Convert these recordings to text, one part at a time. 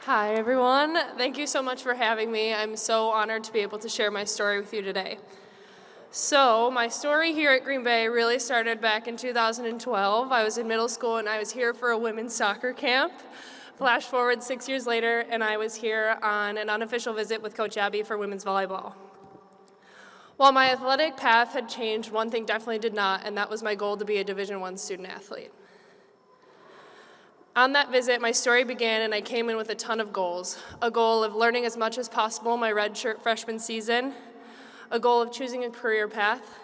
Hi, everyone. Thank you so much for having me. I'm so honored to be able to share my story with you today. So, my story here at Green Bay really started back in 2012. I was in middle school and I was here for a women's soccer camp. Flash forward 6 years later, and I was here on an unofficial visit with Coach Abby for women's volleyball. While my athletic path had changed, one thing definitely did not, and that was my goal to be a Division I student athlete. On that visit, my story began, and I came in with a ton of goals. A goal of learning as much as possible my redshirt freshman season, a goal of choosing a career path,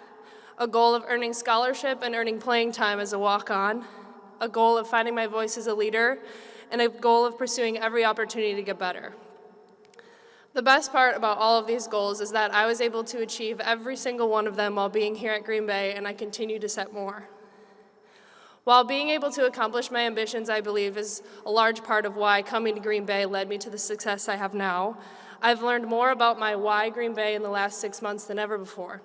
a goal of earning scholarship and earning playing time as a walk-on, a goal of finding my voice as a leader, and a goal of pursuing every opportunity to get better. The best part about all of these goals is that I was able to achieve every single one of them while being here at Green Bay, and I continue to set more. While being able to accomplish my ambitions, I believe, is a large part of why coming to Green Bay led me to the success I have now, I've learned more about my why Green Bay in the last 6 months than ever before.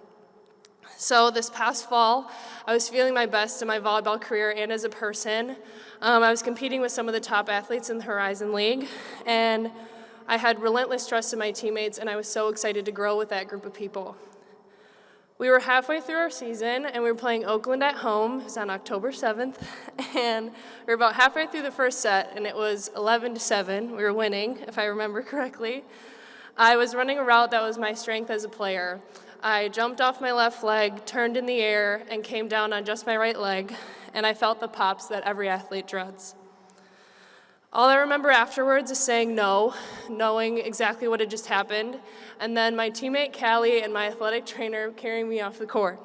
So this past fall, I was feeling my best in my volleyball career and as a person. I was competing with some of the top athletes in the Horizon League, and I had relentless trust in my teammates, and I was so excited to grow with that group of people. We were halfway through our season, and we were playing Oakland at home. It was on October 7th, and we were about halfway through the first set, and it was 11-7. We were winning, if I remember correctly. I was running a route that was my strength as a player. I jumped off my left leg, turned in the air, and came down on just my right leg, and I felt the pops that every athlete dreads. All I remember afterwards is saying no, knowing exactly what had just happened, and then my teammate Callie and my athletic trainer carrying me off the court.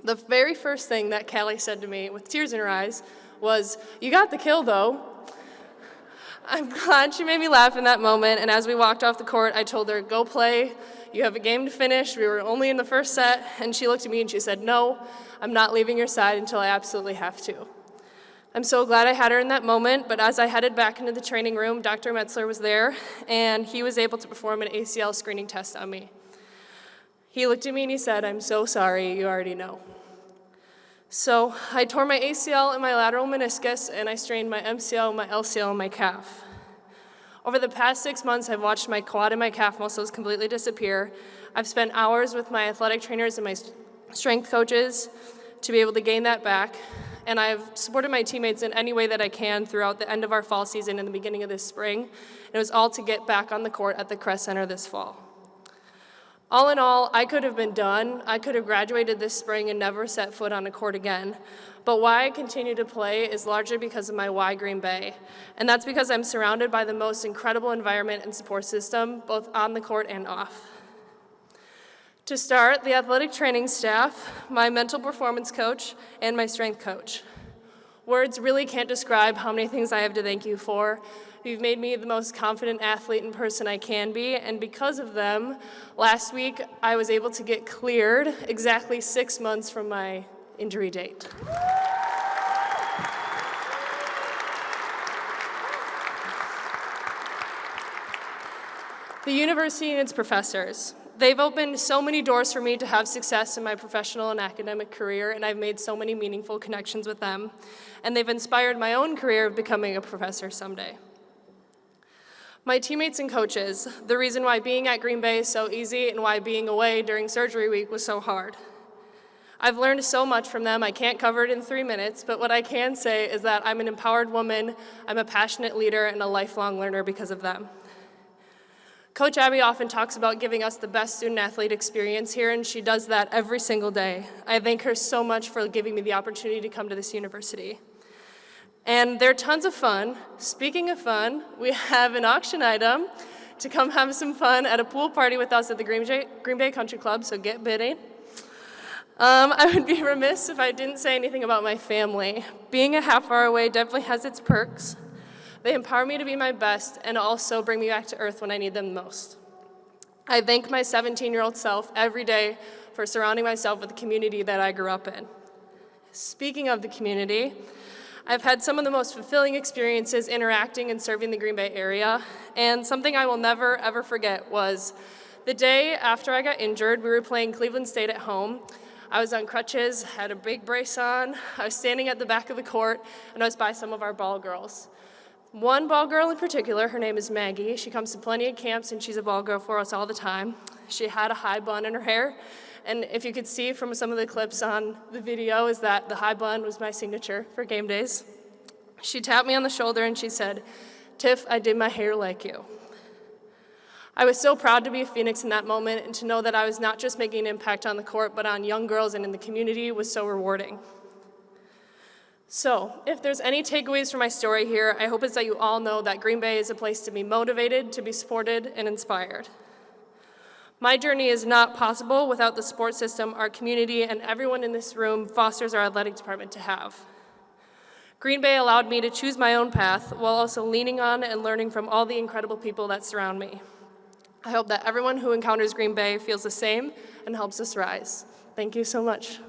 The very first thing that Callie said to me, with tears in her eyes, was, "You got the kill, though." I'm glad she made me laugh in that moment, and as we walked off the court, I told her, "Go play. You have a game to finish. We were only in the first set," and she looked at me and she said, "No, I'm not leaving your side until I absolutely have to." I'm so glad I had her in that moment, but as I headed back into the training room, Dr. Metzler was there, and he was able to perform an ACL screening test on me. He looked at me and he said, "I'm so sorry, you already know." So I tore my ACL and my lateral meniscus, and I strained my MCL, my LCL, and my calf. Over the past 6 months, I've watched my quad and my calf muscles completely disappear. I've spent hours with my athletic trainers and my strength coaches to be able to gain that back. And I've supported my teammates in any way that I can throughout the end of our fall season and the beginning of this spring. And it was all to get back on the court at the Crest Center this fall. All in all, I could have been done. I could have graduated this spring and never set foot on a court again. But why I continue to play is largely because of my why Green Bay. And that's because I'm surrounded by the most incredible environment and support system, both on the court and off. To start, the athletic training staff, my mental performance coach, and my strength coach. Words really can't describe how many things I have to thank you for. You've made me the most confident athlete and person I can be, and because of them, last week I was able to get cleared exactly 6 months from my injury date. The university and its professors. They've opened so many doors for me to have success in my professional and academic career, and I've made so many meaningful connections with them. And they've inspired my own career of becoming a professor someday. My teammates and coaches, the reason why being at Green Bay is so easy and why being away during surgery week was so hard. I've learned so much from them. I can't cover it in 3 minutes, but what I can say is that I'm an empowered woman, I'm a passionate leader, and a lifelong learner because of them. Coach Abby often talks about giving us the best student-athlete experience here, and she does that every single day. I thank her so much for giving me the opportunity to come to this university. And they're tons of fun. Speaking of fun, we have an auction item to come have some fun at a pool party with us at the Green Bay Country Club, so get bidding. I would be remiss if I didn't say anything about my family. Being a half hour away definitely has its perks. They empower me to be my best and also bring me back to earth when I need them most. I thank my 17-year-old self every day for surrounding myself with the community that I grew up in. Speaking of the community, I've had some of the most fulfilling experiences interacting and serving the Green Bay area, and something I will never, ever forget was the day after I got injured. We were playing Cleveland State at home. I was on crutches, had a big brace on. I was standing at the back of the court, and I was by some of our ball girls. One ball girl in particular, her name is Maggie. She comes to plenty of camps and she's a ball girl for us all the time. She had a high bun in her hair, and if you could see from some of the clips on the video is that the high bun was my signature for game days. She tapped me on the shoulder and she said, "Tiff, I did my hair like you." I was so proud to be a Phoenix in that moment, and to know that I was not just making an impact on the court, but on young girls and in the community was so rewarding. So, if there's any takeaways from my story here, I hope it's that you all know that Green Bay is a place to be motivated, to be supported, and inspired. My journey is not possible without the support system our community and everyone in this room fosters our athletic department to have. Green Bay allowed me to choose my own path while also leaning on and learning from all the incredible people that surround me. I hope that everyone who encounters Green Bay feels the same and helps us rise. Thank you so much.